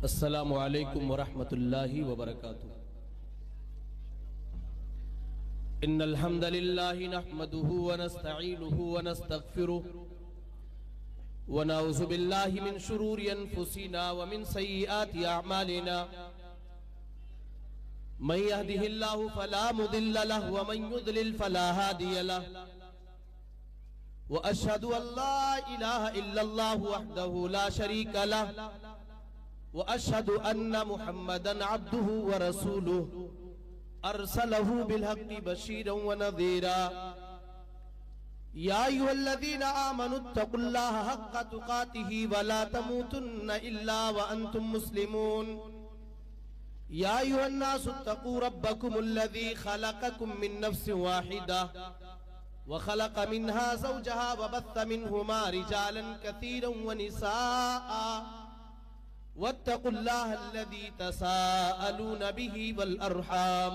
अस्सलामु अलैकुम वरहमतुल्लाहि वबरकातुहू। इन्नल हम्दलिल्लाहि नहमदुहु व नस्तईनुहु व नस्तगफिरुहु व नऊज़ु बिल्लाहि मिन शुरूरि अनफुसिना व मिन सय्यिआति अअमालिना। मन यहदिहिल्लाहु फला मुदिल्ल लहु व मन युद्लिल फला हादिय लहु। व अशहदु अल्ला इलाहा इल्लल्लाहु वहदहु ला शरीका लहु व अशहदु अन्ना मुहम्मदन अब्दुहु व रसूलुहु अरसलहु बिल हक़्क़ि बशीरन व नज़ीरा। या अय्युहल्लज़ीना आमनुत्तक़ुल्लाहा हक़्क़ तुक़ातिही व ला तमूतुन्ना इल्ला व अंतुम मुस्लिमून। या अय्युहन्नासुत्तक़ू रब्बकुमुल्लज़ी ख़लक़कुम मिन नफ्सिन वाहिदा व ख़लक़ मिन्हा ज़ौजहा व बस्स मिन्हुमा रिजालन कसीरन व निसाअ वत्तक़ुल्लाहल्लज़ी तसाअलून बिही वल अर्हाम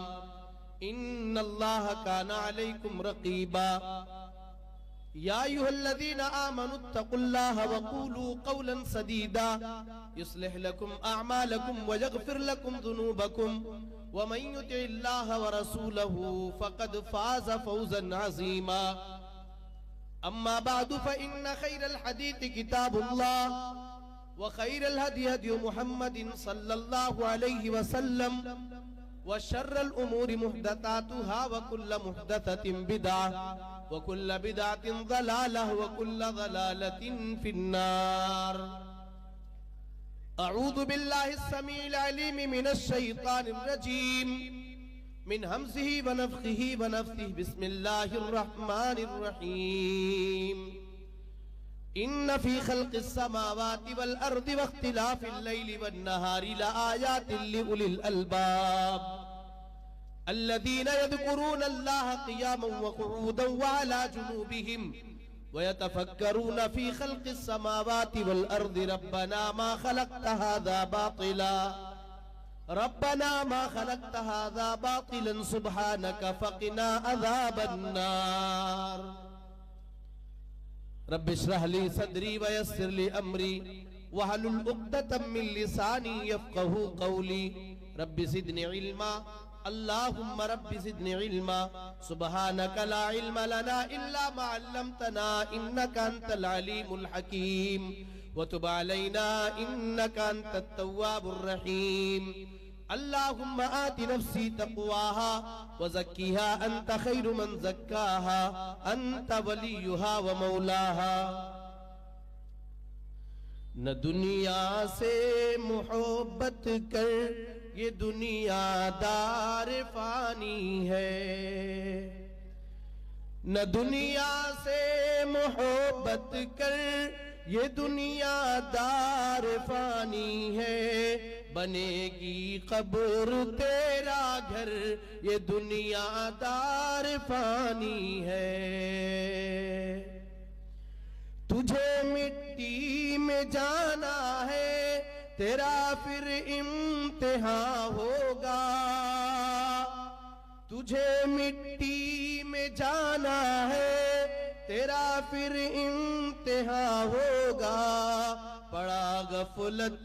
इन्नल्लाहा काना अलैकुम रक़ीबा। या अय्युहल्लज़ीना आमनुत्तक़ुल्लाहा व क़ूलू क़ौलन सदीदा युस्लिह लकुम अअमालकुम व यग़फ़िर लकुम ज़ुनूबकुम व मन युतिइल्लाहा व रसूलहु फ़क़द फ़ाज़ फ़ौज़न अज़ीमा। अम्मा बअदु फ़इन्न ख़ैरल हदीथि किताबुल्लाह व खैरल हदी हदी मुहम्मदिन सल्लल्लाहु अलैहि वसल्लम व शर्रल उमूरि मुहदसातुहा व कुल्ल मुहदसतिन बिदअह व कुल्ल बिदअतिन ज़लालह व कुल्ल ज़लालतिन फिन्नार। अऊज़ु बिल्लाहिस समीइल अलीम मिनश शैतानिर रजीम मिन हमज़िही व नफ़ख़िही व नफ़्सिही बिस्मिल्लाहिर रहमानिर रहीम। इन्न फी ख़ल्क़िस समावाति वल अर्दि वख्तिलाफ़िल लैलि वन नहारि लआयातिन लिउलिल अलबाब अल्लज़ीना यज़कुरूना अल्लाह क़ियामन व क़ुऊदन व अला जुनूबिहिम व यतफ़क्करूना फी ख़ल्क़िस समावाति वल अर्दि रब्बना मा ख़लक़्त हाज़ा बातिला रब्बना मा ख़लक़्त हाज़ा बातिलन सुब्हानक फ़क़िना अज़ाबन नार। रब्बि इश्रह ली सदरी व यस्सिर ली अमरी वहलुल उक़दतम मिन लिसानी यफ़क़हू क़ौली। रब्बि ज़िदनी इल्मा अल्लाहुम्मा रब्बि ज़िदनी इल्मा सुब्हानक ला इल्मा लना इल्ला मा अल्लमतना इन्नका अंतल अलीमुल हकीम व तुब अलैना इन्नका अंतत तव्वाबुर रहीम। अल्लाहुम्मा आति नफ्सी तक़वाहा व ज़क्किहा अंत खैरु मन ज़क्काहा अंत वलियुहा व मौलाहा। न दुनिया से मोहब्बत कर ये दुनियादार फानी है। न दुनिया से मोहब्बत कर ये दुनियादार फानी है। बनेगी कब्र तेरा घर ये दुनियादार फानी है। तुझे मिट्टी में जाना है तेरा फिर इम्तिहान होगा। तुझे मिट्टी में जाना है तेरा फिर इम्तिहान होगा। पड़ा गफलत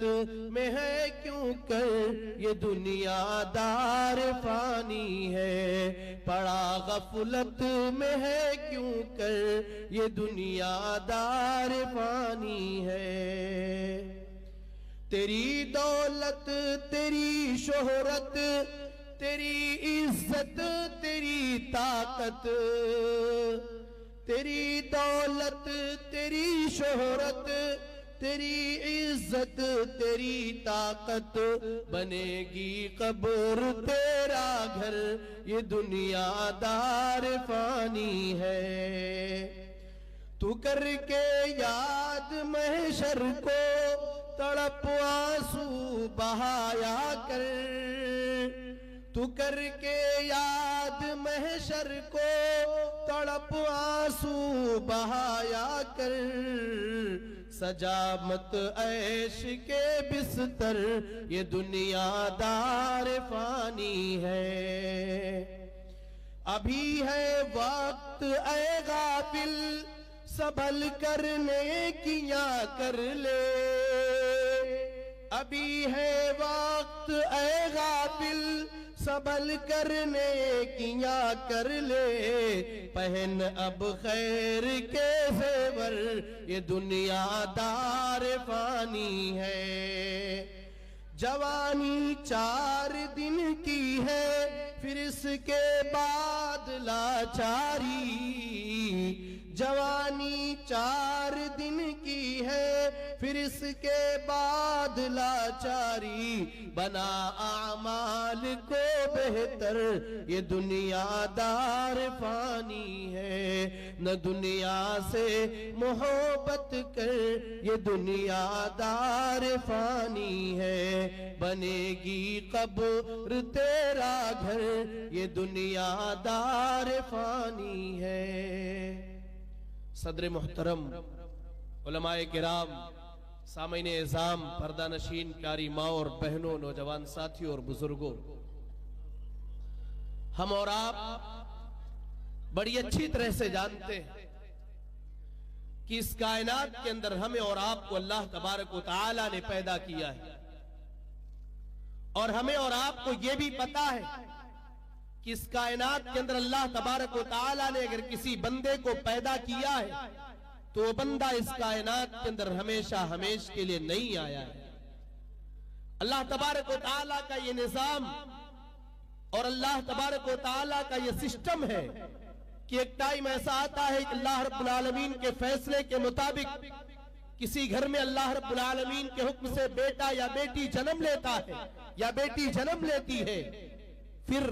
में है क्यों कर ये दुनियादार फानी है। पड़ा गफलत में है क्यों कर ये दुनियादार फानी है। तेरी दौलत तेरी शोहरत तेरी इज्जत तेरी ताकत तेरी दौलत तेरी शोहरत तेरी इज्जत तेरी ताकत बनेगी कब्र तेरा घर ये दुनियादार फानी है। तू करके याद महशर को तड़प आंसू बहाया कर। तू करके याद महशर को तड़प आंसू बहाया कर। सजा मत ऐश के बिस्तर ये दुनियादार फानी है। अभी है वक्त ऐ गाफिल सबल करने किया कर ले। अभी है वक्त ऐ गाफिल सबल करने किया कर ले, पहन अब खैर के ज़ेवर ये दुनियादार फानी है। जवानी 4 दिन की है फिर इसके बाद लाचारी, जवानी 4 दिन की है फिर इसके बाद लाचारी, बना आमाल को बेहतर ये दुनियादार फानी है। न दुनिया से मोहब्बत कर ये दुनियादार फानी है, बनेगी कब्र तेरा घर ये दुनियादार फानी है। सदर मुहतरम उलमाए किराम, सामईन एज़ाम, पर्दा नशीन, प्यारी माँ और बहनों, नौजवान साथियों और बुजुर्गों, हम और आप बड़ी अच्छी तरह से जानते हैं कि इस कायनात के अंदर हमें और आपको अल्लाह तबारक व तआला ने पैदा किया है, और हमें और आपको यह भी पता है कि इस कायनात के अंदर अल्लाह तबारक व तआला ने अगर किसी बंदे को पैदा किया है तो वो बंदा इस कायनात के अंदर हमेशा हमेश के लिए नहीं आया है। अल्लाह तबारक व तआला का ये निजाम और अल्लाह तबारक व तआला का ये सिस्टम है कि एक टाइम ऐसा आता है कि अल्लाह रब्बुल आलमीन के फैसले के मुताबिक किसी घर में अल्लाह रब्बुल आलमीन के हुक्म से बेटा या बेटी जन्म लेता है या बेटी जन्म लेती है, फिर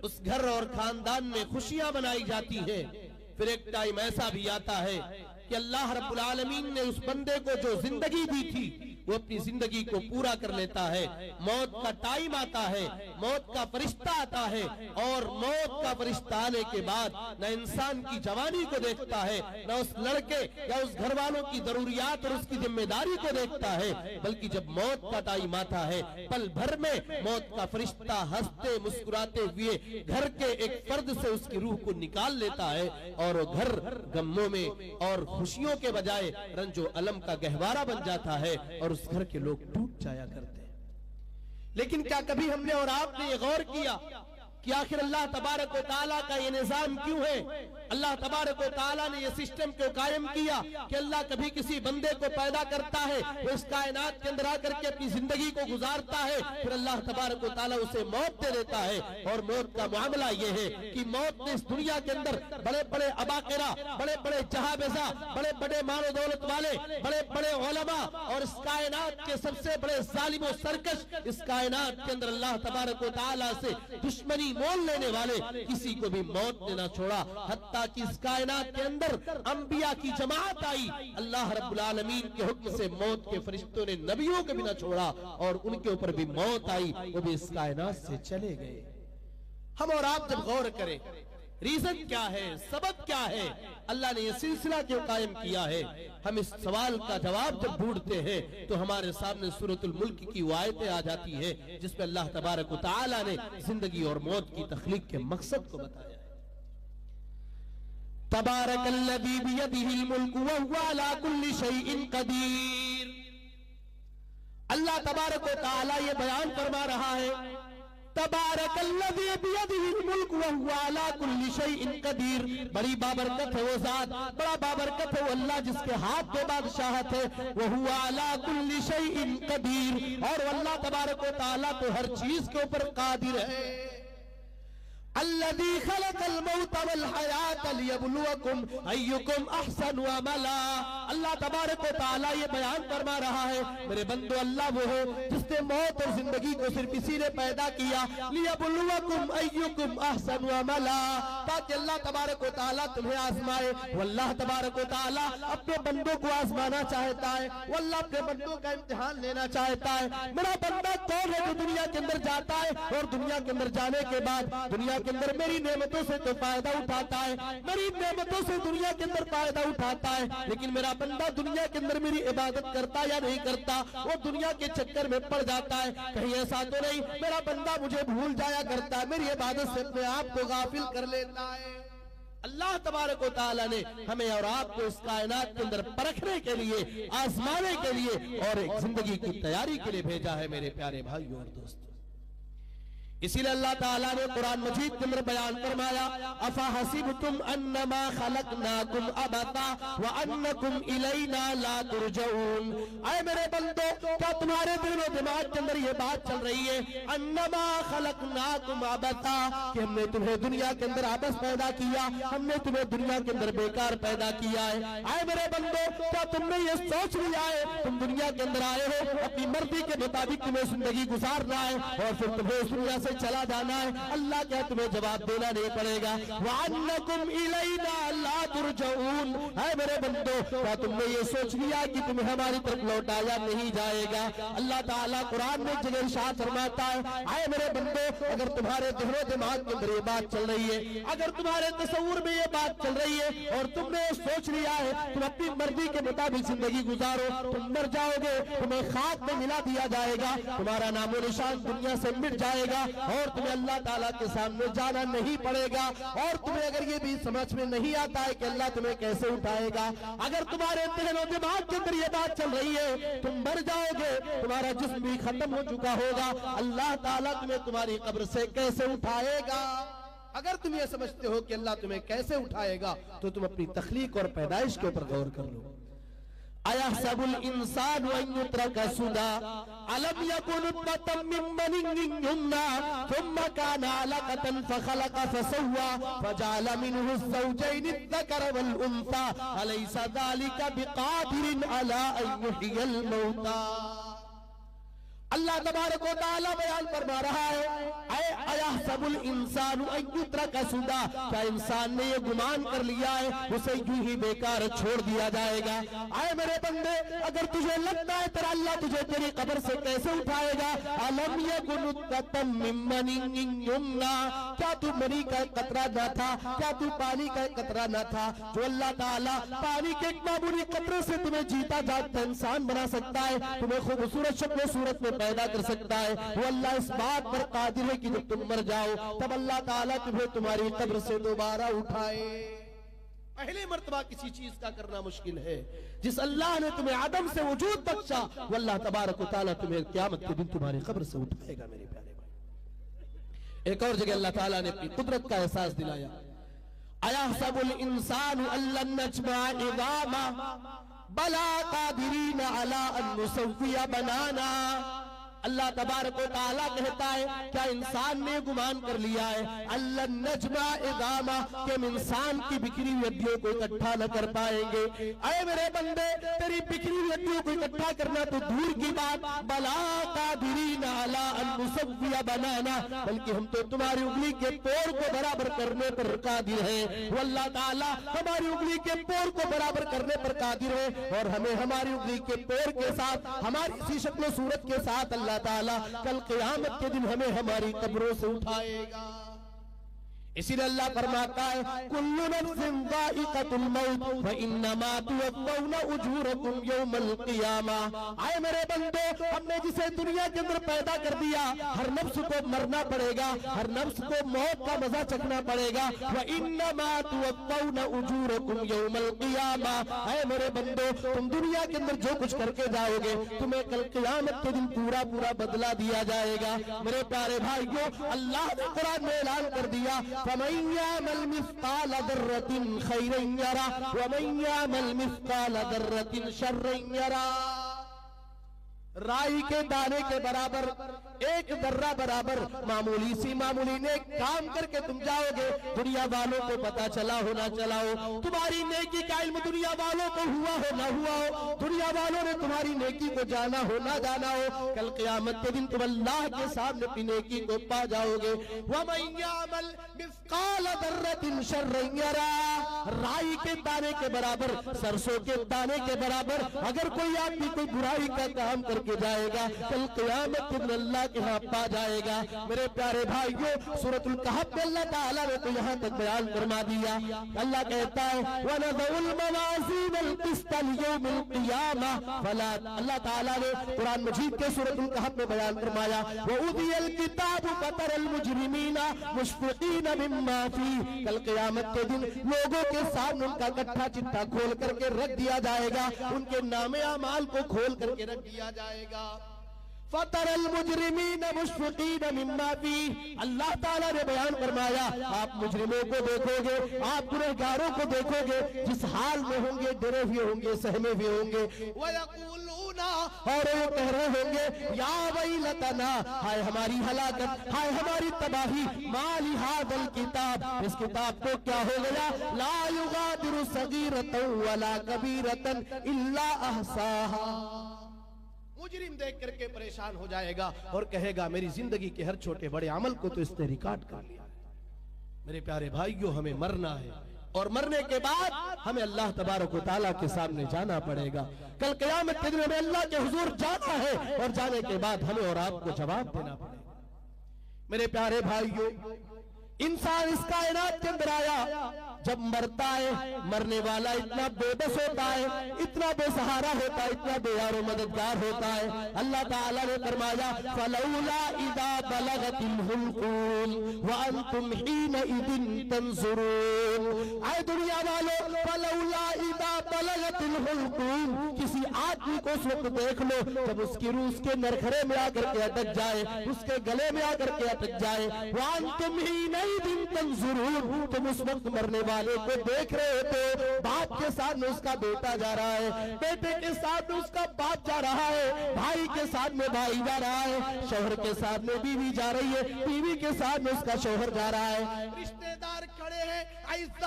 उस घर और खानदान में खुशियां मनाई जाती है। फिर एक टाइम ऐसा भी आता है कि अल्लाह रब्बुल आलमीन ने उस बंदे को जो जिंदगी दी थी वो अपनी जिंदगी को पूरा कर लेता है। मौत का टाइम आता है, मौत का फरिश्ता आता है, और मौत का फरिश्ता आने के बाद न इंसान की जवानी को देखता है, न उस लड़के या उस घर वालों की जरूरियात और उसकी जिम्मेदारी को देखता है, बल्कि जब मौत का टाइम आता है पल भर में मौत का फरिश्ता हंसते मुस्कुराते हुए घर के एक फर्द से उसकी रूह को निकाल लेता है, और वो घर गमों में और खुशियों के बजाय रंजो अलम का गहवारा बन जाता है और उस घर के लोग टूट जाया करते हैं। लेकिन क्या कभी हमने और आपने ये गौर किया कि आखिर अल्लाह तबारक व तआला का ये निजाम क्यों है? अल्लाह तबारक व तआला ने ये सिस्टम क्यों कायम किया कि अल्लाह कभी किसी बंदे को पैदा करता है, वो इस कायनात के अंदर आकर के अपनी जिंदगी को गुजारता है, फिर अल्लाह तबारक व तआला उसे मौत दे देता है। और मौत का मामला ये है कि मौत ने इस दुनिया के अंदर बड़े बड़े अबाकिरा, बड़े बड़े जहाबेजा, बड़े बड़े मालो दौलत वाले, बड़े बड़े उलमा और इस कायनात के सबसे बड़े जालिम और सरकश, इस कायनात के अंदर अल्लाह तबारक व तआला से दुश्मनी मोल लेने वाले किसी को भी मौत ने ना छोड़ा। हत्ता कि इस कायनात के अंदर अंबिया की जमात आई, अल्लाह रब्बुल आलमीन के हुक्म से मौत के फरिश्तों ने नबियों को भी ना छोड़ा और उनके ऊपर भी मौत आई, वो भी इस कायनात से चले गए। हम और आप जब गौर करें रीजन क्या है, सबब क्या है, अल्लाह ने यह सिलसिला क्यों कायम किया है, हम इस सवाल का जवाब जब ढूंढते हैं तो हमारे सामने सूरतुल मुल्क की वो आयतें आ जाती है जिसमें अल्लाह तबारक व तआला ने जिंदगी और मौत की तख्लीक के मकसद को बताया है। तबारकल्लज़ी बियदिहिल मुल्कु व हुवा अला कुल्लि शैइन कदीर। अल्लाह तबारक व तआला ये बयान फरमा रहा है, तबारकल्लज़ी बियदिहिल मुल्क व हुवा अला कुल्लि शैइन कदीर। बड़ी बाबरकत है वो जात, बड़ा बाबरकत है वो अल्लाह जिसके हाथ में बादशाहत है, व हुवा अला कुल्लि शैइन कदीर, और अल्लाह तबारक व तआला तो हर चीज के ऊपर कादिर है। अल्लज़ी खलक़ल मौत वल हयात लियब्लुवकुम अय्युकुम अहसनु अमला। अल्लाह तबारक व तआला ये बयान फरमा रहा है, मेरे बंदो अल्लाह वो है जिसने मौत और जिंदगी को सिर्फ इसी ने पैदा किया, लियब्लुवकुम अय्युकुम अहसनु अमला, ताकि अल्लाह तबारक व तआला तुम्हें आजमाए। वो अल्लाह तबारक व तआला अपने बंदों को आजमाना चाहता है, वो अल्लाह अपने बंदों का इम्तिहान लेना चाहता है। मेरा बंदा कौन है जो दुनिया के अंदर जाता है और दुनिया के अंदर जाने के बाद दुनिया के अंदर मेरी नेमतों से तो फायदा उठाता है, मेरी नेमतों से दुनिया के अंदर फायदा उठाता है, लेकिन मेरा बंदा दुनिया के अंदर मेरी इबादत करता या नहीं करता, वो दुनिया के चक्कर में पड़ जाता है। कहीं ऐसा तो नहीं मेरा बंदा मुझे भूल जाया करता है, मेरी इबादत से अपने आप को गाफिल कर लेता है। अल्लाह तबारक व तआला ने हमें और आपको इस कायनात के अंदर परखने के लिए, आजमाने के लिए और एक जिंदगी की तैयारी के लिए भेजा है। मेरे प्यारे भाइयों और दोस्तों, इसीलिए अल्लाह ताला ने कुरान मजीद के अंदर बयान फरमाया, अफा हसिबतुम अन्नमा खलकनाकुम अबता व अन्नकुम इलैना ला तुरजऊन। ऐ मेरे बंदो, क्या तुम्हारे दिल और दिमाग के अंदर ये बात चल रही है, अन्नमा खलकनाकुम अबता, कि हमने तुम्हें दुनिया के अंदर आपस पैदा किया, हमने तुम्हें दुनिया के अंदर बेकार पैदा किया है। ऐ मेरे बंदो, क्या तुमने ये सोच लिया है तुम दुनिया के अंदर आए हो, अपनी मर्जी के मुताबिक तुम्हें जिंदगी गुजारना है और फिर तुम्हें इस दुनिया से चला जाना है? अल्लाह क्या तुम्हें जवाब देना नहीं पड़ेगा? वअन्नकुम इलैना ला तुरजऊन। है मेरे बंदो, क्या तुमने ये सोच लिया कि तुम्हें हमारी तरफ लौटाया नहीं जाएगा? अल्लाह ताला कुरान में जगह इरशाद फरमाता है, आए मेरे बंदो, अगर तुम्हारे दिलो दिमाग के अंदर ये बात चल रही है, अगर तुम्हारे तस्वुर में ये बात चल रही है और तुमने सोच लिया है तुम अपनी मर्जी के मुताबिक जिंदगी गुजारो, तुम मर जाओगे, तुम्हें खाक में मिला दिया जाएगा, तुम्हारा नामो निशान दुनिया से मिट जाएगा और तुम्हें अल्लाह ताला के सामने जाना नहीं पड़ेगा। और तुम्हें अगर ये भी समझ में नहीं आता है कि अल्लाह तुम्हें कैसे उठाएगा, अगर तुम्हारे दिल और दिमाग के अंदर ये बात चल रही है तुम मर जाओगे, तुम्हारा जिस्म भी खत्म हो चुका होगा, अल्लाह ताला तुम्हें तुम्हारी कब्र से कैसे उठाएगा? अगर तुम ये समझते हो कि अल्लाह तुम्हें कैसे उठाएगा तो तुम अपनी तख्लीक और पैदाइश के ऊपर गौर कर लो। अयहसबुल इंसानु अन युत्रका सुदा अलम यकुन नुतफतम मिन मनिय्यिन युमना थुम्मा काना अलकतन फखलqa फसव्वा फजअल मिनहु ज़ौजैनि अज़्ज़करा वल उन्सा अलैसा ज़ालिका बिक़ादिरिन अला अन युह्यिल मौता। अल्लाह तबारक व तआला बयान फरमा रहा है, अयहसबुल इंसानु अन युत्रका सुदा, क्या इंसान ने ये गुमान कर लिया है उसे यूं ही बेकार छोड़ दिया जाएगा? आए मेरे बंदे, अगर तुझे लगता है तेरा अल्लाह तुझे तेरी कब्र से कैसे उठाएगा, अलम यकुन नुतफतम मिन मनिय्यिन युमना, क्या तू मनी का एक कतरा न था, क्या तू पानी का एक कतरा न था? जो अल्लाह ताला पानी के एक मामूली कतरे से तुम्हें जीता जागता इंसान बना सकता है, तुम्हें खूबसूरत शक्ल सूरत में पैदा कर सकता है, वो अल्लाह इस बात पर कादिर है कि जब तुम मर जाओ तब अल्लाह ताला तुम्हें तुम्हारी कब्र से दोबारा उठाए। पहले मर्तबा किसी चीज का करना मुश्किल है, जिस अल्लाह ने तुम्हें आदम से वजूद बख्शा वो अल्लाह तबारक व तआला तुम्हें क़यामत के दिन तुम्हारी कब्र से उठाएगा। मेरे प्यारे भाई, एक और जगह अल्लाह ताला ने अपनी कुदरत का एहसास दिलाया, अयहसबुल इंसानु अल्लन नजमा इज़ामा बला कादिरीन अला अन नुसव्विया बनाना। अल्लाह तबारक व तआला कहता है, क्या इंसान ने गुमान कर लिया है अल्लाह नजमा इज़ामा, कि हम इंसान की बिखरी हुई हड्डियों को इकट्ठा न कर पाएंगे? अरे मेरे बंदे, तेरी बिखरी हुई हड्डियों को इकट्ठा करना तो दूर की बात, बला कादिरीन अला अन नुसव्विया बनाना, बल्कि हम तो तुम्हारी उंगली के पोर को बराबर करने पर कादिर है। वो अल्लाह ताला हमारी उंगली के पोर को बराबर करने पर कादिर है और हमें हमारी उंगली के पोर के साथ हमारी इसी शक्ल सूरत के साथ अल्लाह ताला कल क़यामत के दिन हमें हमारी कब्रों से उठाएगा। इसीलिए अल्लाह फरमाता है, कुल्लु नफ्सिन ज़ाइक़तुल मौत व इन्नमा तुवफ़्फ़ौना उजूरकुम यौमल क़ियामा। आए मेरे बंदो, हमने जिसे दुनिया के अंदर पैदा कर दिया, हर नफ्स को मरना पड़ेगा, हर नफ्स को मौत का मजा चखना पड़ेगा। व इन्नमा तुवफ़्फ़ौना उजूरकुम यौमल क़ियामा। आए मेरे बंदो, तुम दुनिया के अंदर जो कुछ करके जाओगे तुम्हें कल क़यामत के दिन पूरा पूरा बदला दिया जाएगा। मेरे प्यारे भाइयों, अल्लाह ने कुरान में ऐलान कर दिया, फमन यअमल मिस्काल दर्रतिन खैरन यरा वमन यअमल मिस्काल दर्रतिन शर्रन यरा। राई के दाने के बराबर, एक दर्रा बराबर मामूली सी मामूली नेक काम करके तुम जाओगे, दुनिया वालों को पता चला हो ना चला हो, तुम्हारी नेकी का इल्म दुनिया वालों को हुआ हो ना हुआ हो, दुनिया वालों ने तुम्हारी नेकी को जाना हो ना जाना हो, कल क़यामत के दिन तुम अल्लाह के सामने अपनी नेकी को पा जाओगे। वमन यअमल मिस्काल दर्रतिन शर्रन यरा, राई के दाने के बराबर, सरसों के दाने के बराबर अगर कोई आदमी कोई बुराई का काम करके जाएगा, कल क़यामत के दिन अल्लाह के यहाँ पा जाएगा। मेरे प्यारे भाइयों, सूरतुल कहफ में अल्लाह ताला ने तो यहाँ तक बयान फरमा दिया। अल्लाह कहता है, वनज़उल मवाज़ीनल क़िस्त लियौमिल क़ियामा फला। अल्लाह ताला ने कुरान मजीद के सूरतुल कहफ में बयान फरमाया, वउदियल किताबु फतरल मुजरिमीना मुश्फ़िक़ीना मिम्मा फ़ीह। कल क़यामत के दिन लोगों के सामने उनका कट्ठा चिट्ठा खोल करके रख दिया जाएगा, उनके नामे अमाल को खोल करके रख दिया जाएगा। फतरल मुजरिमीन मुशफिकीन मिम्मा फीह, अल्लाह ताला ने बयान फरमाया आप मुजरिमों को देखोगे, आप गुनहगारों को देखोगे जिस हाल में होंगे, डरे हुए होंगे, सहमे हुए होंगे। वयक़ूलूना, और वो कह रहे होंगे या वैलतना, हाय हमारी हलाकत, हाय हमारी तबाही, माली हादल किताब, इस किताब को क्या हो गया, ला युगादिरु सगीरतन वला कबीरतन इल्ला अहसाहा। मुजरिम देख करके परेशान हो जाएगा और कहेगा मेरी जिंदगी के हर छोटे बड़े अमल को तो इसने रिकॉर्ड कर लिया। मेरे प्यारे भाइयों, हमें मरना है और मरने के बाद हमें अल्लाह तबारक व तआला के सामने जाना पड़ेगा। कल क़यामत के दिन हमें अल्लाह के हुजूर जाना है और जाने के बाद हमें और आपको जवाब देना पड़ेगा। मेरे प्यारे भाइयों, इंसान इस कायनात के अंदर आया, जब मरता है, मरने वाला इतना बेबस होता है, इतना बेसहारा होता है, इतना बेयारो मददगार होता है। अल्लाह ताला ने फरमाया फलौला इदा बलगतिल हुल्कूम व अंतुम हीनइदिन तंजुरून। आए दुनिया वालों, फलौला इदा बलगतिल हुल्कूम, किसी आदमी को उस वक्त देख लो जब उसकी रूह उसके नरखरे में आकर के अटक जाए, उसके गले में आकर के अटक जाए। व अंतुम हीनइदिन तंजुरून, तुम उस वक्त मरने वाले को देख रहे हो, बाप के साथ में उसका बेटा जा रहा है, बेटे के साथ में उसका बाप जा रहा है, भाई के साथ में भाई जा रहा है, शौहर के साथ में बीवी जा रही है, बीवी के साथ में उसका शौहर जा रहा है, रिश्तेदार खड़े हैं,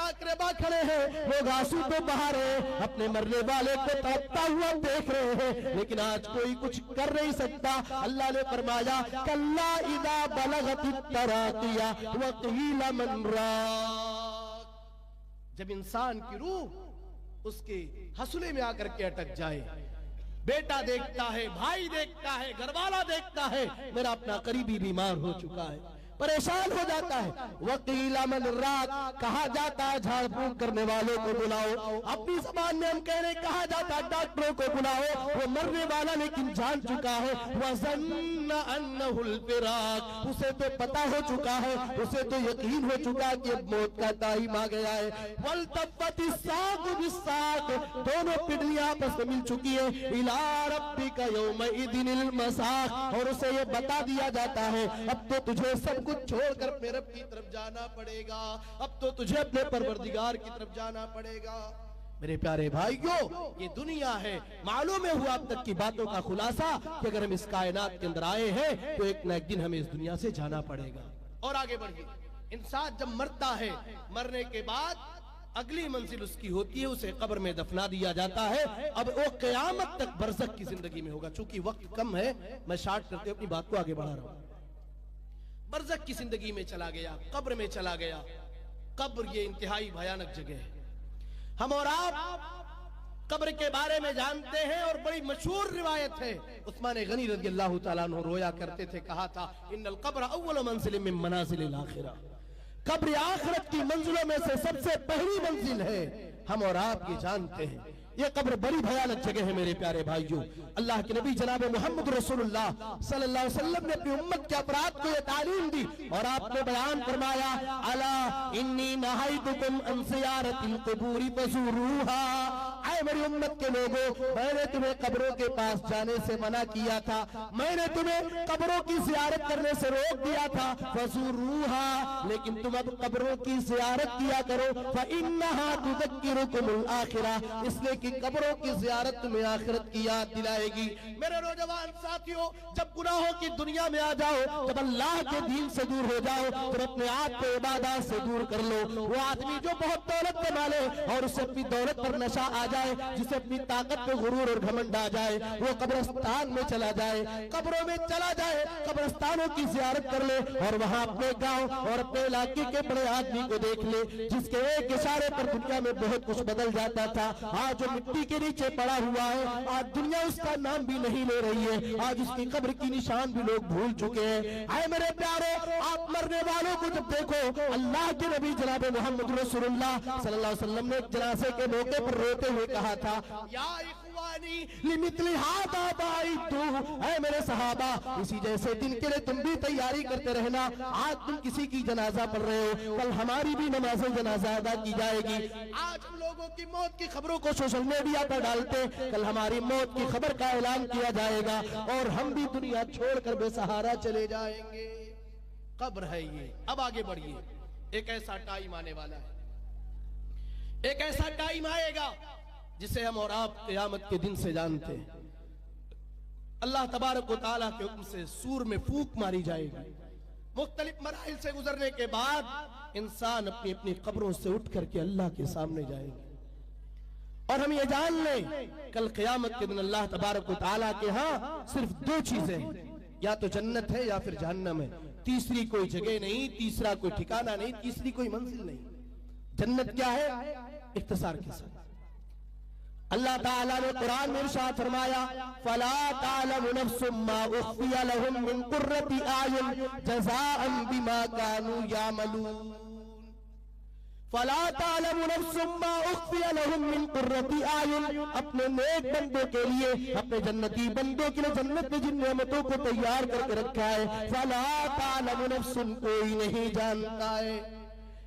अक़रबा खड़े हैं, लोग आंसू तो बहा रहे हैं, अपने मरने वाले को तड़पता हुआ देख रहे हैं, लेकिन आज कोई कुछ कर नहीं सकता। अल्लाह ने फरमाया कल्ला इदा बलगतित तराकिया व क़ील मन राक, जब इंसान की रूह उसके हसुले में आकर के अटक जाए, बेटा देखता है, भाई देखता है, घरवाला देखता है, मेरा अपना करीबी बीमार हो चुका है, परेशान हो जाता है। वकीला मन रात, कहा जाता है झाड़ फूक करने वालों को बुलाओ, अपनी जबान में हम कह रहे कहा जाता है डॉक्टरों को बुलाओ, वो मरने वाला लेकिन जान चुका है, वज़न्न अन्नहुल फिराक, उसे तो पता हो चुका है, उसे तो यकीन हो चुका कि अब मौत का टाइम आ गया है। वल्तफ़्फ़ति साक़ु बिस्साक़, दोनों पिंडलियां आपस में मिल चुकी है। इला रब्बिका यौमइदिनिल मसाक़, और उसे ये बता दिया जाता है अब तो तुझे सब कुछ छोड़कर अपने रब की तरफ जाना पड़ेगा, अब तो तुझे अपने परवरदिगार की तरफ जाना पड़ेगा। मेरे प्यारे भाइयों, ये दुनिया है, मालूम है हुआ अब तक की बातों का खुलासा कि अगर हम इस कायनात के अंदर आए हैं तो एक न एक दिन हमें इस दुनिया से जाना पड़ेगा। और आगे बढ़िए, इंसान जब मरता है, मरने के बाद अगली मंजिल उसकी होती है, उसे कब्र में दफना दिया जाता है। अब वो क़यामत तक बरज़ख की जिंदगी में होगा। चूंकि वक्त कम है, मैं शार्ट करते अपनी बात को आगे बढ़ा रहा हूं। बरज़ख की जिंदगी में चला गया, कब्र में चला गया। कब्र ये इंतहाई भयानक जगह है। हम और आप कब्र के बारे में जानते हैं और बड़ी मशहूर रिवायत है। उस्मान गनी रज़ी अल्लाह तआला अन्हु रोया करते थे, कहा था इन्नल कब्र अव्वल मंजिल मिन मनाजिलिल आखिरा, कब्र आखिरत की मंजिलों में से सबसे पहली मंजिल है। हम और आप ये जानते हैं, ये कब्र बड़ी भयानक जगह है। मेरे प्यारे भाइयों, अल्लाह के नबी जनाब मोहम्मद रसूलुल्लाह सल्लल्लाहु अलैहि वसल्लम ने अपनी उम्मत के अपराध को ये तालीम दी और आपने बयान फरमाया अला इन्नी नहाइतुकुम अन ज़ियारतिल क़ुबूरि फज़ूरूहा, ऐ मेरी उम्मत के लोगों, मैंने तुम्हें कब्रों के पास जाने से मना किया था, मैंने तुम्हें कब्रों की ज़ियारत करने से रोक दिया था। फज़ूरूहा, लेकिन तुम अब कब्रों की ज़ियारत किया करो। फ़इन्नहा तुज़क्किरुकुमुल आखिरा, इसलिए कि कब्रों की ज़ियारत तुम्हें आखिरत की याद दिलाएगी। मेरे नौजवान साथियों, जब गुनाहों की दुनिया में आ जाओ, जब अल्लाह के दीन से दूर हो जाओ, तो अपने आप को इबादत से दूर कर लो। वो आदमी जो बहुत दौलत कमा ले और उसे अपनी दौलत पर नशा आ जाए, जिसे अपनी ताकत पे गुरूर और घमंड आ जाए, वो कब्रिस्तान में चला जाए, कब्रों में चला जाए, कब्रिस्तानों की ज़ियारत कर ले और वहां अपने गांव और अपने इलाके के बड़े आदमी को देख ले, जिसके एक इशारे पर दुनिया में बहुत कुछ बदल जाता था। आज जो मिट्टी के नीचे पड़ा हुआ है, आज दुनिया उसका नाम भी नहीं ले रही है, आज उसकी कब्र की निशान भी लोग भूल चुके हैं। आए मेरे प्यारे, आप मरने वालों को जब देखो, अल्लाह के नबी जनाब मोहम्मद रसूलुल्लाह सल्लल्लाहु अलैहि वसल्लम ने जनाजे के मौके पर रोते हुए कहा था, या इख्वानी लिमिथली हादा बाइतु, ऐ मेरे सहाबा इसी जैसे दिन के लिए तुम भी तैयारी करते रहना। आज तुम किसी की जनाजा पढ़ रहे हो, कल हमारी भी नमाज जनाजा अदा की जाएगी। आज हम लोगों की मौत की खबरों को सोशल मीडिया पर डालते, कल हमारी मौत की खबर का ऐलान किया जाएगा और हम भी दुनिया छोड़कर बेसहारा चले जाएंगे। कब्र है ये। अब आगे बढ़िए, एक ऐसा टाइम आने वाला है, एक ऐसा टाइम आएगा जिसे हम और आप क़यामत के दिन से जानते हैं। अल्लाह तबारक व तआला के हुक्म से सूर में फूंक मारी जाएगी। मुख्तलिफ मराहिल से गुजरने के बाद इंसान अपनी अपनी कब्रों से उठ करके अल्लाह के सामने जाएंगे। और हम ये जान लें, कल क़यामत के दिन अल्लाह तबारक व तआला के यहाँ सिर्फ दो चीजें हैं, या तो जन्नत है या फिर जहन्नम है। तीसरी कोई जगह नहीं, तीसरा कोई ठिकाना नहीं, तीसरी कोई मंजिल नहीं। जन्नत क्या है? इख्तिसार के साथ अल्लाह ताला ने कुरान में इरशाद फरमाया, फला तालमु नफ्सुम मा उख्फिया लहुम मिन कुर्रति आयुन जज़ाअन बिमा कानू यामलून। फला तालमु नफ्सुम मा उख्फिया लहुम मिन कुर्रति आयुन, अपने नेक बंदों के लिए, अपने जन्नती बंदों के लिए जन्नत में जिन नेमतों को तैयार करके रखा है, फला तालमु नफ्सुन, कोई नहीं जानता है।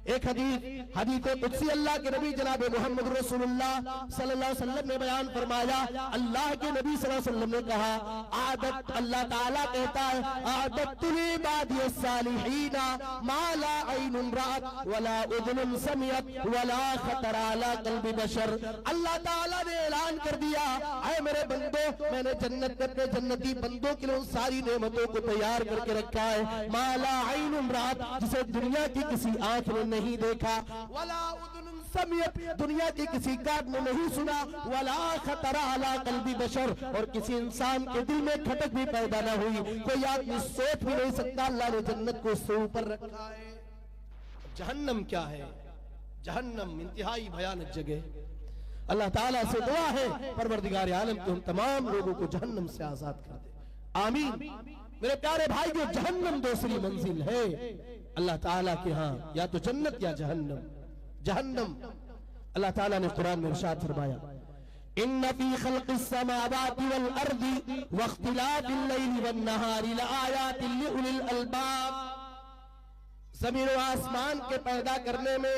एक हदीस कुदसी अल्लाह के नबी जनाब मोहम्मद रसूलुल्लाह सल्लल्लाहु अलैहि वसल्लम ने बयान फरमाया, अल्लाह के नबी सल्लल्लाहु अलैहि वसल्लम ने कहा, आदत अल्लाह ताला कहता है, आदत लिबादी सालिहीना मा ला ऐनुन रात वला उज़ुनुन समिअत वला खतर अला क़ल्बि बशर। अल्लाह ताला ने ऐलान कर दिया, ऐ मेरे बंदो, मैंने जन्नत में अपने जन्नती बंदों के लिए उन सारी नेमतों को तैयार करके रखा है, मा ला ऐनुन रात, जिसे दुनिया की किसी आंख ने नहीं देखा, वला उज़ुनुन समिअत, दुनिया के किसी कान ने नहीं सुना, वला खतर अला क़ल्बि बशर, और किसी इंसान के दिल में खटक भी पैदा न हुई, कोई आदमी सोच भी नहीं सकता अल्लाह ने जन्नत को उससे ऊपर रखा है। जहन्नम क्या है? जहन्नम इंतहाई भयानक जगह। अल्लाह ताला से दुआ है, परवरदिगार आलम को हम तमाम लोगों को जहन्नम से आजाद कर दे, आमीन। मेरे प्यारे भाई, जो जहन्नम दूसरी मंजिल है अल्लाह ताला के यहाँ, या तो जन्नत या जहन्नम। जहन्नम अल्लाह ताला ने कुरान में इरशाद फरमाया, इन्न फी खल्क़िस समावाति वल अर्दि वख्तिलाफिल लैली वन नहारि लआयातिन लिउलिल अलबाब। ज़मीन और आसमान के पैदा करने में,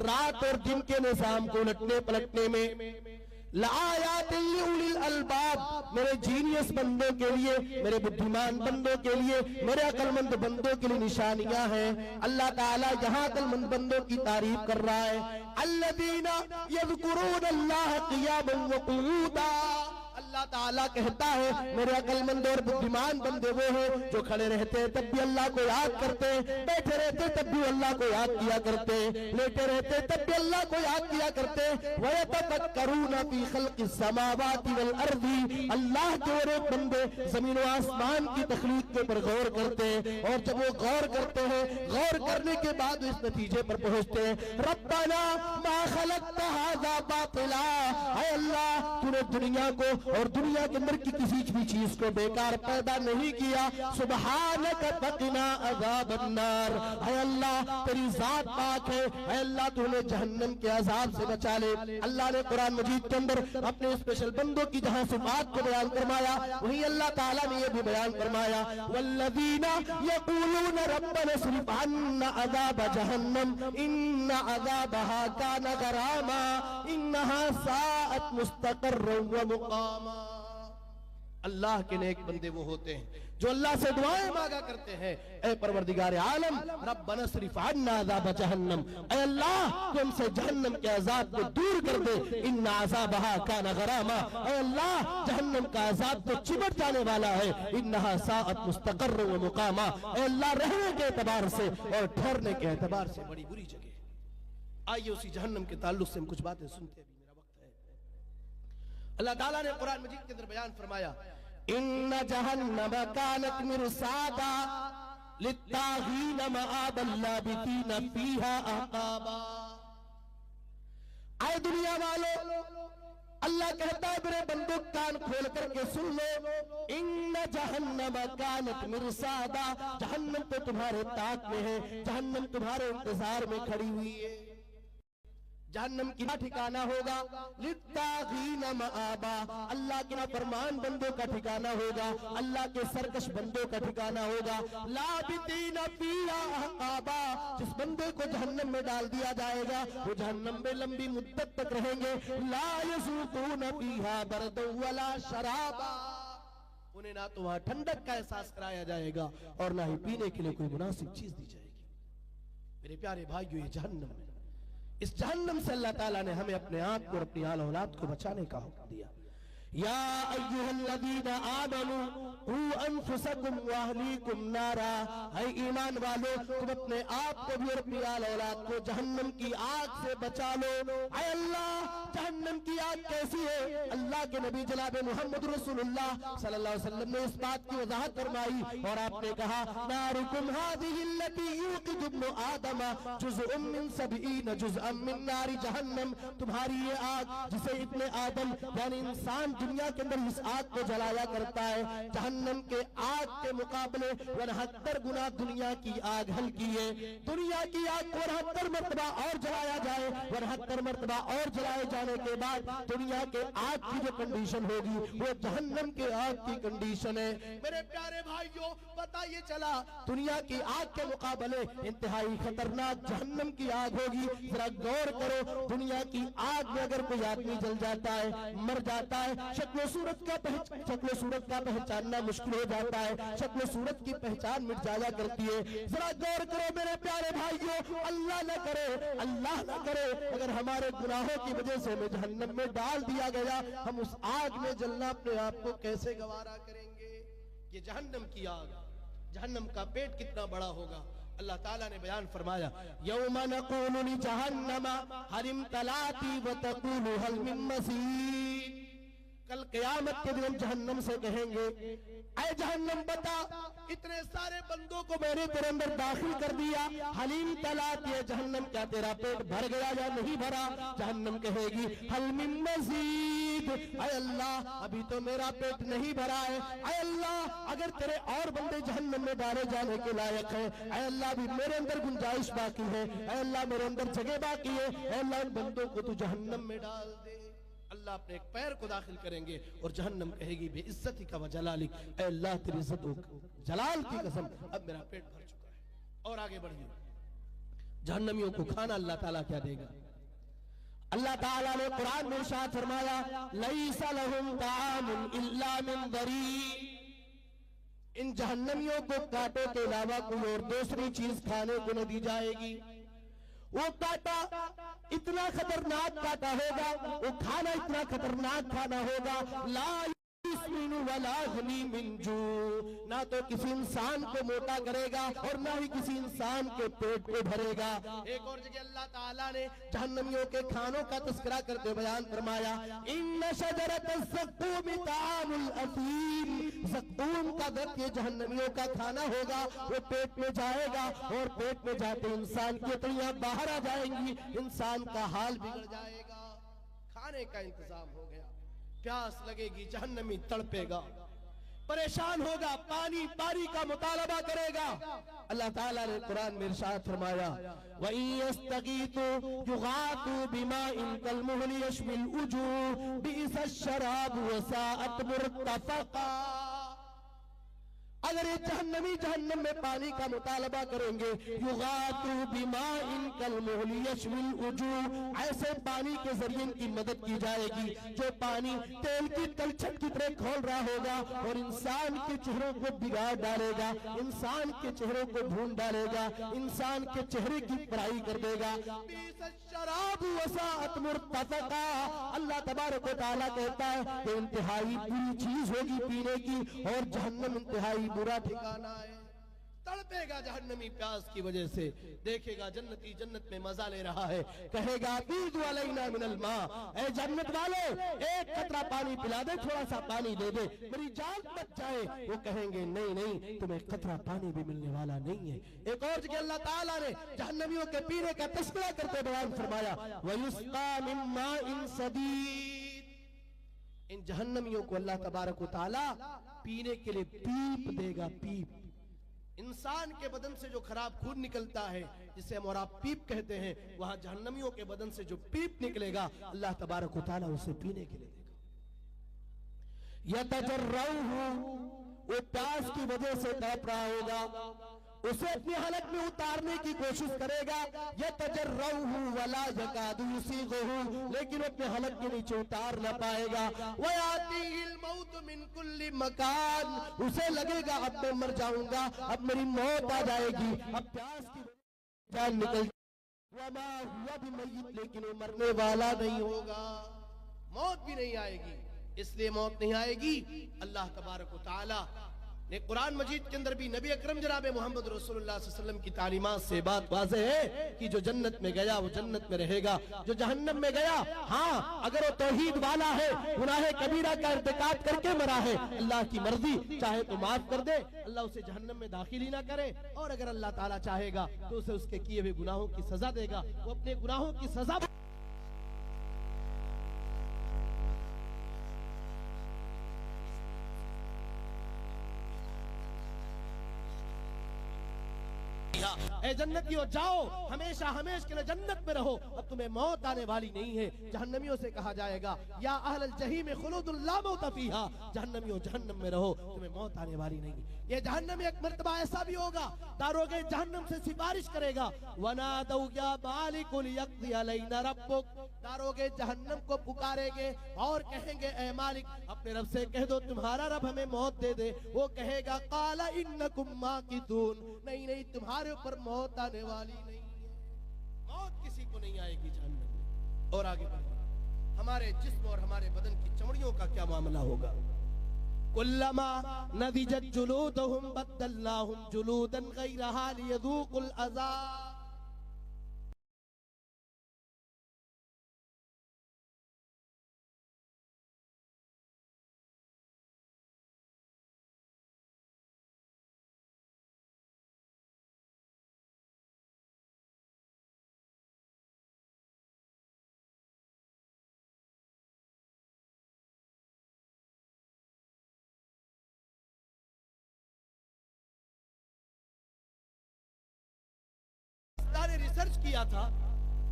रात और दिन के निज़ाम को उलटने पलटने में, लआयातिन लिउलिल अलबाब, मेरे जीनियस बंदों के लिए, मेरे बुद्धिमान बंदों के लिए, मेरे अक्लमंद बंदों के लिए निशानियां हैं। अल्लाह ताला यहाँ अक्लमंद बंदों की तारीफ कर रहा है, अल्लज़ीना यज़कुरूनल्लाह क़ियामन व क़ुऊदा। अल्लाह ताला कहता है, मेरे अक्लमंद और बुद्धिमान बंदे वो हैं जो खड़े रहते हैं तब भी अल्लाह को याद करते हैं, बैठे रहते तब भी अल्लाह को याद किया करते हैं, लेटे रहते तब भी अल्लाह को याद किया करते हैं। वयतफक्करूना फी खल्क़िस समावाति वल अर्दि, अल्लाह के और एक बंदे जमीन और आसमान की तख्लीक के ऊपर गौर करते हैं, और जब वो गौर करते हैं, गौर करने के बाद इस नतीजे पर पहुंचते हैं, रब्बना मा खलक़्ता हाज़ा बातिला, ऐ अल्लाह तूने दुनिया को और दुनिया के अंदर की किसी भी चीज को बेकार पैदा नहीं किया, सुब्हानक फक़िना अज़ाबन नार, ऐ अल्लाह तेरी जात पाक है, ऐ अल्लाह तूने जहन्नम के अजाब से बचा ले। अल्लाह ने कुरान मजीद के अंदर अपने स्पेशल बंदों की जहां सिफात को बयान फरमाया, वहीं अल्लाह ताला ने यह भी बयान फरमाया, वल्लज़ीना यक़ूलूना रब्बना स्रिफ़ अन्ना अज़ाब जहन्नम इन्न अज़ाबहा काना गरामा इन्नहा साअत मुस्तक़र्रन व मुक़ामा। अल्लाह के नेक बंदे वो होते हैं जो अल्लाह से दुआएं मांगा करते हैं, ऐ परवरदिगार आलम रब्बना स्रिफ़ अन्ना अज़ाब जहन्नम, ऐ अल्लाह तू हमसे जहन्नम के अजाब को दूर कर दे, इन्ना अज़ाबहा काना गरामा, ऐ अल्लाह जहन्नम का अजाब तो चिमट जाने वाला है, इन्नहा साअत मुस्तक़र्रन व मुक़ामा, ऐ अल्लाह रहने के एतबार से और ठहरने के एतबार से बड़ी बुरी जगह। आइए उसी जहन्नम के ताल्लुक से हम कुछ बातें सुनते हैं। अल्लाह ताला ने कुरान मजीद के अंदर बयान फरमाया, इन्ना जहन्नम कानत मिरसादा लित्तागीन मआबल लाबितीन फीहा अहकाबा। आए दुनिया वालों, अल्लाह कहता है मेरे बंदों कान खोल करके सुन लो, इन्ना जहन्नम कानत मिरसादा, जहन्नम तो तुम्हारे ताक में है, जहन्नम तुम्हारे इंतजार में खड़ी हुई है। जहन्नम की ठिकाना होगा, लित्तागीन मआबा, अल्लाह के नाफरमान बंदों का ठिकाना होगा, अल्लाह के सरकश बंदों का ठिकाना होगा। लाबितीन फीहा अहकाबा, जिस बंदे को जहन्नम में डाल दिया जाएगा वो जहन्नम में लंबी मुद्दत तक रहेंगे। ला यज़ूक़ून फीहा बरदन वला शराबा, उन्हें ना तो वहां ठंडक का एहसास कराया जाएगा और ना ही पीने के लिए कोई मुनासिब चीज दी जाएगी। मेरे प्यारे भाइयों, ये जहन्नम है। इस जहन्नम से अल्लाह ताला ने हमें अपने आप को और अपनी आल औलाद को बचाने का हुक्म दिया। या अय्युहल्लज़ीना आमनू कू अनफुसकुम व अहलीकुम नारा, है ईमान वालों तुम अपने आप को भी और अपनी आल औलाद को जहन्नम की आग से बचा लो। ऐ अल्लाह, जहन्नम की आग कैसी है? अल्लाह के नबी जनाब मोहम्मद रसूलुल्लाह सल्लल्लाहु अलैहि वसल्लम ने इस बात की वजाहत फरमाई और आपने कहा, नारुकुम हाज़िही अल्लती यूक़िदु इब्नु आदम जुज़अम मिन सबईन जुज़अम मिन नारी जहन्नम, तुम्हारी ये आग जिसे इब्ने आदम यानी इंसान दुनिया के अंदर इस आग को जलाया करता है, जहन्नम के आग के मुकाबले 69 गुना दुनिया की आग हल्की है। दुनिया की आग को 69 मरतबा और जलाया जाए, 69 मरतबा और जलाए जाने के बाद दुनिया के आग की जो कंडीशन होगी वो जहन्नम के आग की कंडीशन है। मेरे प्यारे भाइयों, पता ये चला दुनिया की आग के मुकाबले इंतहाई खतरनाक जहन्नम की आग होगी। जरा गौर करो, दुनिया की आग में अगर कोई आदमी जल जाता है, मर जाता है, शक्ल सूरत का पहचानना मुश्किल हो जाता है, शक्ल सूरत की पहचान मिट जाया करती है। जरा गौर करो मेरे प्यारे भाइयों, अल्लाह न करे अगर हमारे गुनाहों की वजह से हमें जहन्नम में डाल दिया गया, हम उस आग में जलना अपने आप को कैसे गवारा करेंगे? ये जहन्नम की आग, जहन्नम का पेट कितना बड़ा होगा। अल्लाह ताला ने बयान फरमाया, यौमा नक़ूलु लिजहन्नमा हल इम्तलाती व तक़ूलु हल मिन मज़ीद, कल क़यामत के दिन हम जहन्नम से कहेंगे, ऐ जहन्नम बता, इतने सारे बंदों को मैंने तेरे अंदर दाखिल कर दिया, हलीम तलात, ये जहन्नम क्या तेरा पेट भर गया या नहीं भरा? जहन्नम कहेगी हल मिन मज़ीद, ऐ अल्लाह अभी तो मेरा पेट नहीं भरा है। ऐ अल्लाह अगर तेरे और बंदे जहन्नम में डाले जाने के लायक है, ऐ अल्लाह अभी मेरे अंदर गुंजाइश बाकी है, ऐ अल्लाह मेरे अंदर जगह बाकी है, ऐ अल्लाह इन बंदों को तू जहन्नम में डाल दे। अल्लाह अपने एक पैर को दाखिल करेंगे और जहन्नम कहेगी बेइज्जती का व जलालिक, ऐ अल्लाह तेरी इज्जत जलाल की कसम अब मेरा पेट भर चुका है। और आगे बढ़िए, जहन्नमियों को खाना अल्लाह ताला क्या देगा? अल्लाह ताला ने कुरान में इरशाद फरमाया, लैसा लहुम ताअमुन इल्ला मिन दरी, इन जहन्नमियों को कांटे के अलावा कोई और दूसरी चीज खाने को न दी जाएगी। वो कांटा इतना खतरनाक कांटा होगा, वो खाना इतना खतरनाक खाना होगा, ला युस्मिनु वला युग़नी मिन जू, ना तो किसी इंसान को मोटा करेगा और ना ही किसी इंसान के पेट को भरेगा। एक और जगह अल्लाह ताला ने जहन्नमियों के खानों का तस्करा करते बयान फरमाया, इन्न शजरतज़ ज़क़ूम ताअमुल असीम, ज़क़ूम का दरख़्त ये जहन्नमियों का खाना होगा, वो पेट में जाएगा और पेट में जाते इंसान की उंगलियां बाहर आ जाएंगी, इंसान का हाल बिगड़ जाएगा। खाने का इंतजाम हो गया, प्यास लगेगी, जहन्नमी तड़पेगा, परेशान होगा, पानी का मुतालबा करेगा। अल्लाह ताला ने कुरान में इरशाद फरमाया, व यस्तगीतु युगातु बिमाइन कलमुहलि यशविल वजूह बिइसश शराब व साअत मुर्तफका, अगर ये जहन्नमी जहन्नम में पानी का मुतालबा करेंगे, युगातु बिमाइन कलमुहलि यशविल वजूह, ऐसे पानी के जरिए इनकी मदद की जाएगी जो पानी तेल की तलछट की तरह खोल रहा होगा और इंसान के चेहरों को बिगाड़ डालेगा, इंसान के चेहरों को भून डालेगा, इंसान के चेहरे की पराई कर देगा। शराब वसाअत मुर्तफका, अल्लाह तबारक व तआला कहता है कि इंतहाई बुरी चीज होगी पीने की और जहन्नम इंतहाई बुरा ठिकाना है। तड़पेगा जहन्नमी प्यास की वजह से, देखेगा जन्नती जन्नत में मजा ले रहा है, कहेगा अफ़ीज़ु अलैना मिनल मा, ऐ जन्नत वाले एक कतरा पानी पिला दे, थोड़ा सा पानी दे दे, मेरी जान बच जाए। वो कहेंगे नहीं नहीं, तुम्हें कतरा पानी भी मिलने वाला नहीं है। एक और जगह अल्लाह ताला ने जहन्नमियों के पीने का तस्करा करते बयान फरमाया, वयुस्क़ा मिन माइन सदीद, इन जहन्नमियों को अल्लाह तबारक व तआला पीने के लिए पीप देगा, पीप। इंसान के बदन से जो खराब खून निकलता है, जिसे हम और आप पीप कहते हैं, वहां जहन्नमियों के बदन से जो पीप निकलेगा, अल्लाह तबारक व तआला उसे पीने के लिए देगा। यतजर्रऊहु, वो प्यास की वजह से तड़प रहा होगा, उसे अपनी हालत में उतारने की कोशिश करेगा। यतजर्रऊहु वला यकादु युसीगुहु, लेकिन अपने हालत के नीचे उतार न पाएगा। वयातीहिल मौत मिन कुल्ली मकान, उसे लगेगा अब मैं मर जाऊंगा, अब मेरी मौत आ जाएगी, अब प्यास की जान निकल। वमा हुवा बिमय्यित, लेकिन वो मरने वाला नहीं होगा, मौत भी नहीं आएगी। इसलिए मौत नहीं आएगी, अल्लाह तबारक व तआला ने कुरान मजीद के अंदर भी नबी अकरम जनाब मोहम्मद रसूलुल्लाह सल्लल्लाहु अलैहि वसल्लम की तालीमात से बात वाज़ेह है कि जो जन्नत में गया वो जन्नत में रहेगा, जो जहन्नम में गया, हाँ अगर वो तौहीद वाला है, गुनाह कबीरा का इर्तिकाब करके मरा है, अल्लाह की मर्जी चाहे तो माफ कर दे, अल्लाह उसे जहन्नम में दाखिल ही ना करे, और अगर अल्लाह ताला चाहेगा तो उसे उसके किए हुए गुनाहों की सजा देगा। वो अपने गुनाहों की सजा ए जन्नतियों जाओ, हमेशा हमेशा के लिए जन्नत में रहो, अब तुम्हें मौत आने वाली नहीं है। जहन्नमियों से कहा जाएगा या अहलल जहीम खुलूदुन ला मौत फीहा, जहन्नमियों जहन्नम में रहो, तुम्हें मौत आने वाली नहीं। ये जहन्नम एक मर्तबा ऐसा भी होगा, दारोगे जहन्नम से सिफारिश करेगा, वनादौ या मालिकुल यक़्दी अलैना रब्बुक, दारोगे जहन्नम को पुकारेंगे और कहेंगे ए मालिक, अपने रब से कह दो तुम्हारा रब हमें मौत दे दे। वो कहेगा काला इन्नकुम माकितून, नहीं नहीं तुम्हारे ऊपर मौत आने वाली नहीं है, मौत किसी को नहीं आएगी जहन्नम में। और आगे बढ़ो, हमारे जिस्म और हमारे बदन की चमड़ियों का क्या मामला होगा। कुल्लमा नदिजत जुलूदहुम बद्दलनाहुम जुलूदन गैरहा लियदूकुल अज़ाब, ने रिसर्च किया था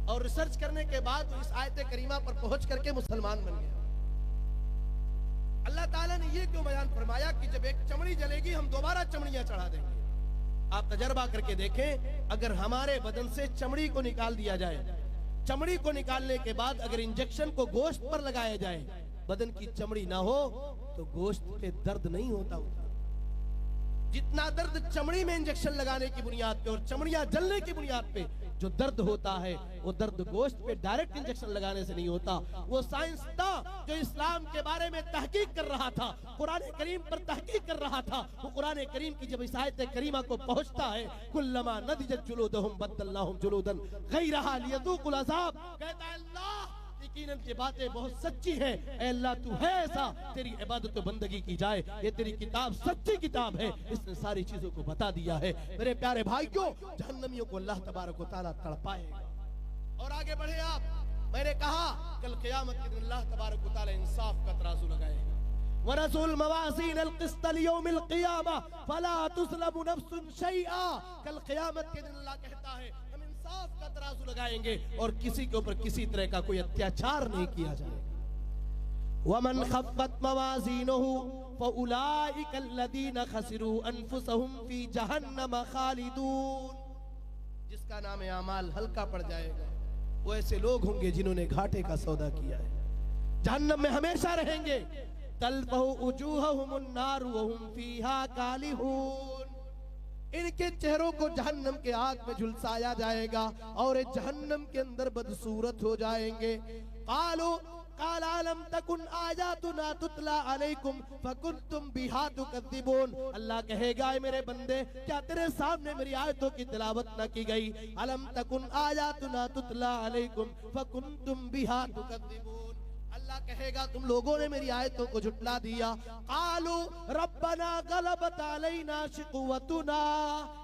और रिसर्च करने के बाद इस आयत करीमा पर पहुंच करके मुसलमान बन गया। अल्लाह ताला ने ये क्यों बयान फरमाया कि जब एक चमड़ी जलेगी हम दोबारा चमड़ियां चढ़ा देंगे। आप तजर्बा करके देखें, अगर हमारे बदन से चमड़ी को निकाल दिया जाए, चमड़ी को निकालने के बाद अगर इंजेक्शन को गोश्त पर लगाया जाए, बदन की चमड़ी ना हो तो गोश्त पे दर्द नहीं होता। जितना दर्द चमड़ी में इंजेक्शन लगाने की बुनियाद पे और चमड़ियां जलने की बुनियाद पे जो दर्द होता है, वो दर्द गोश्त पे डायरेक्ट इंजेक्शन लगाने से नहीं होता। वो साइंसदान जो इस्लाम के बारे में तहकीक कर रहा था, कुरान करीम पर तहकीक कर रहा था, वो कुरान करीम की जब इस आयत करीमा को पहुंचता है, कुल्लमा नदिजत जुलूदहुम बद्दलनाहुम जुलूदन गैरहा लियदूकुल अज़ाब, कहता है अल्लाह यकीनन ये बातें बहुत सच्ची है, अल्लाह तू है ऐसा, तेरी इबादत और बंदगी की जाए, ये तेरी किताब सच्ची किताब है, इसने सारी चीजों को बता दिया है। मेरे प्यारे भाइयों, जहन्नमियों को अल्लाह तबारक व तआला तड़पाएगा। और आगे बढ़े आप, मैंने कहा कल क़यामत के दिन अल्लाह तबारक व तआला इंसाफ का तराजू लगाएगा। वरसूल मवाज़ीन अल-क़िस्त लियौमिल क़ियामा फला तुज़लमु नफ्सुन शैआ, कल क़यामत के दिन अल्लाह कहता है इंसाफ का तराजू लगाएंगे और किसी के ऊपर किसी तरह का कोई अत्याचार नहीं किया जाएगा। वमन खफ़्फ़त मवाज़ीनुहु फ़उलाइका अल्लज़ीना खसिरू अनफुसहुम फ़ी जहन्नम खालिदून, जिसका नाम आमाल हल्का पड़ जाएगा वो ऐसे लोग होंगे जिन्होंने घाटे का सौदा किया है, जहन्नम में हमेशा रहेंगे। तल्फ़हु वजूहहुमुन नार व हुम फ़ीहा कालिहून, इनके चेहरों को जहन्नम के आग में झुलसाया जाएगा और ये जहन्नम के अंदर बदसूरत हो जाएंगे। कालो काल आलम तकुन आयातुना तुतला अलैकुम फकुंतुम बिहा तुकद्दिबून, अल्लाह कहेगा मेरे बंदे क्या तेरे सामने मेरी आयतों की तिलावत न की गई। अलम तकुन आयातुना तुतला अलैकुम फकुंतुम बिहा तुकद्दिबून, अल्लाह कहेगा तुम लोगों ने मेरी आयतों को झुटला दिया। कालू रब्बना गलबत अलैना शिक़वतुना,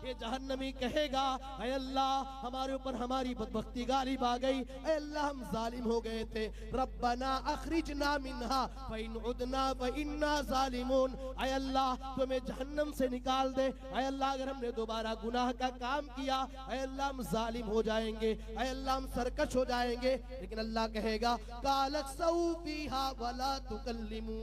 ये जहन्नमी कहेगा ऐ अल्लाह हमारे ऊपर हमारी बदबख्ती गालिब आ गई, ऐ अल्लाह हम जालिम हो गए थे। रब्बना अखरिजना मिन्हा फ़इन उदना फ़इन्ना ज़ालिमून, ऐ अल्लाह तुम्हें जहन्नम से निकाल दे, ऐ अल्लाह अगर हमने दोबारा गुनाह का काम किया, ऐ अल्लाह हम जालिम हो जाएंगे, ऐ अल्लाह हम सरकश हो जाएंगे। लेकिन अल्लाह कहेगा कालक्सौ फीहा वला तुकल्लिमू,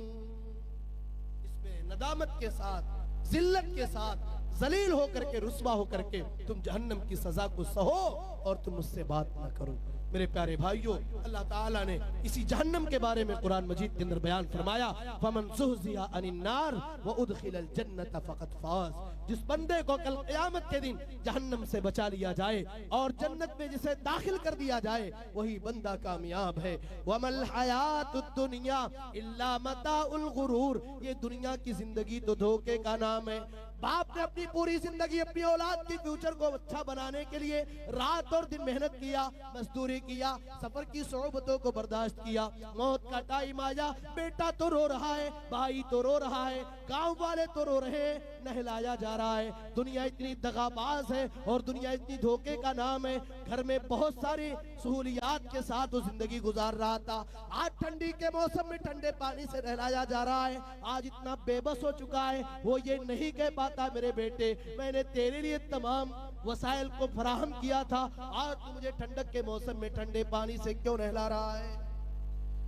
इसमें नदामत के साथ, जिल्लत के साथ, जलील होकर के, रुस्वा होकर के तुम जहन्नम की सजा को सहो और तुम मुझसे बात ना करो। मेरे प्यारे भाइयों, अल्लाह ताला ने इसी जहन्नम के बारे में कुरान मजीद के अंदर बयान फरमाया, फमन ज़ुहज़िया अनिन नार व उदखिलल जन्नत फ़क़द फ़ाज़, जिस बंदे को कल क़यामत के दिन जहन्नम से बचा लिया जाए और जन्नत में जिसे दाखिल कर दिया जाए वही बंदा कामयाब है। वमल हयातुद दुनिया इल्ला मताउल गुरूर, ये दुनिया की जिंदगी तो धोखे का नाम है। बाप ने अपनी पूरी जिंदगी अपनी औलाद की फ्यूचर को अच्छा बनाने के लिए रात और दिन मेहनत किया, मजदूरी किया, सफर की सोबतों को बर्दाश्त किया। मौत का टाइम आया, बेटा तो रो रहा है, भाई तो रो रहा है, गांव वाले तो रो रहे हैं, नहलाया जा रहा है। दुनिया इतनी दगाबाज है और दुनिया इतनी धोखे का नाम है। घर में बहुत सारी सहूलियात के साथ वो जिंदगी गुजार रहा था, आज ठंडी के मौसम में ठंडे पानी से नहलाया जा रहा है। आज इतना बेबस हो चुका है, वो ये नहीं कह पाता मेरे बेटे मैंने तेरे लिए तमाम वसाइल को फराहम किया था, आज तू मुझे ठंडक के मौसम में ठंडे पानी से क्यों नहला रहा है।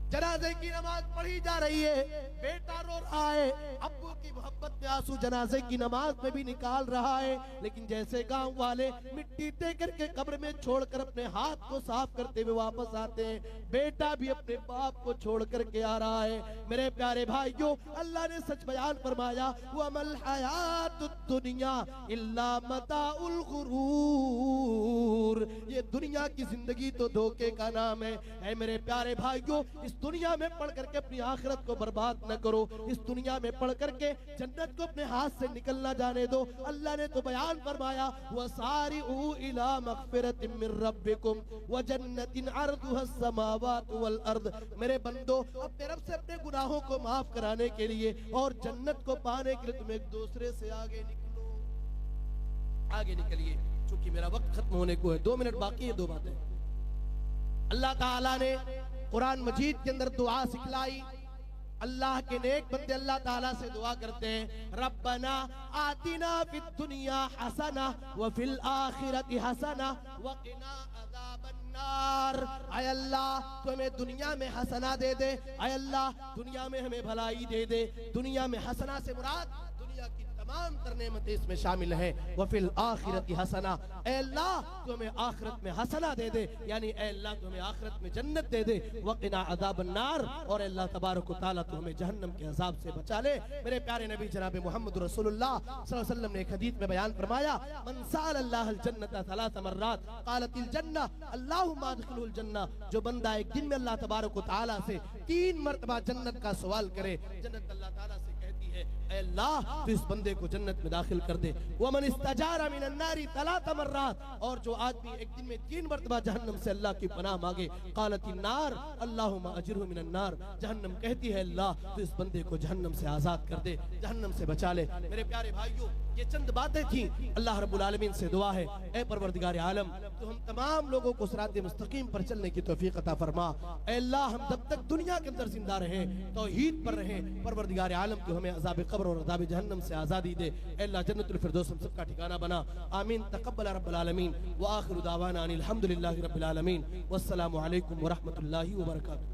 जनाजे की नमाज पढ़ी जा रही है, बेटा रो रहा है, अब्बू की मोहब्बत में आंसू जनाजे की नमाज में भी निकाल रहा है। लेकिन जैसे गांव वाले मिट्टी दे करके कब्र में छोड़कर अपने हाथ को साफ करते हुए वापस आते हैं, बेटा भी अपने बाप को छोड़ करके आ रहा है। मेरे प्यारे भाइयों, अल्लाह ने सच बयान फरमाया, वमल हयातुद दुनिया इल्ला मताउल गुरूर, ये दुनिया की जिंदगी तो धोखे का नाम है। ऐ मेरे प्यारे भाइयों, इस दुनिया में पढ़ करके अपनी आखिरत को बर्बाद न करो, इस दुनिया में पढ़ करके जन्नत को अपने हाथ से निकलना जाने दो। अल्लाह ने तो बयान फरमाया, वसारिउ इला मग़फ़िरतिन मिर रब्बिकुम व जन्नतिन अर्दुहस समावातु वल अर्द, मेरे बंदो अपने रब से अपने गुनाहों को माफ कराने के लिए और जन्नत को पाने के लिए तुम एक दूसरे से आगे निकलो, आगे निकलिए। चूंकि मेरा वक्त खत्म होने को है, 2 मिनट बाकी है। 2 बातें अल्लाह ताला ने कुरान मजीद के अंदर दुआ सिखलाई। अल्लाह के नेक बंदे अल्लाह ताला से दुआ करते हैं, रब्बना आतिना फिद दुनिया हसना व फिल आखिरति हसना व क़िना अज़ाबन्नार, ऐ अल्लाह तू हमें दुनिया में हसना दे दे, ऐ अल्लाह दुनिया में हमें भलाई दे दे। दुनिया में हसना से मुराद दुनिया की तमाम तर नेमतें इसमें शामिल है। व फिल आखिरति हसना, ऐ अल्लाह तू हमें आखिरत में हसना दे दे, यानी ऐ अल्लाह तू हमें आखिरत में जन्नत दे दे। व क़िना अज़ाबन्नार, और अल्लाह तबारक व तआला तू हमें जहन्नम के अजाब से बचा ले। मेरे प्यारे नबी जनाब मोहम्मद रसूलुल्लाह सल्लल्लाहु अलैहि वसल्लम ने एक हदीस में बयान फरमाया, मन साल अल्लाह अल जन्नत सलास मर्रात क़ालतिल जन्नह अल्लाहुम्मा अदखिलहुल जन्नह, जो बंदा एक दिन में अल्लाह तबारक व तआला से 3 मरतबा जन्नत का सवाल करे, जन्नत अल्लाह ताला से कहती है, ऐ अल्लाह तू इस बंदे को जन्नत में दाखिल कर दे। वमन इस्तजारा मिनन नारी तलात मर्रात, और जो आदमी एक दिन में 3 मरतबा जहन्नम से अल्लाह की पनाह मांगे, क़ालतिन नार अल्लाहुम्मा अजिरहु मिनन नार, जहन्नम कहती है अल्लाह तू इस बंदे को जहन्नम से आजाद कर दे, जहन्नम से बचा ले। मेरे प्यारे भाइयों, ये चंद बातें थी। अल्लाह रब्बुल आलमीन से दुआ है, ऐ परवरदिगार आलम तो हम तमाम लोगों को सिरात मुस्तकीम पर चलने की तौफीक अता फरमा। ऐ अल्लाह हम जब तक दुनिया के अंदर जिंदा रहें, तौहीद पर रहें, परवरदिगार आलम तो हमें अज़ाब क़ब्र और अज़ाब जहन्नम से आज़ादी दे। ऐ अल्लाह जन्नतुल फिरदौस हम सबका ठिकाना बना। आमीन। तक़ब्बल रब्बुल आलमीन व आखिरु दावाना अनिल हम्दुलिल्लाहि रब्बिल आलमीन। वस्सलामु अलैकुम व रहमतुल्लाहि व बरकातुहू।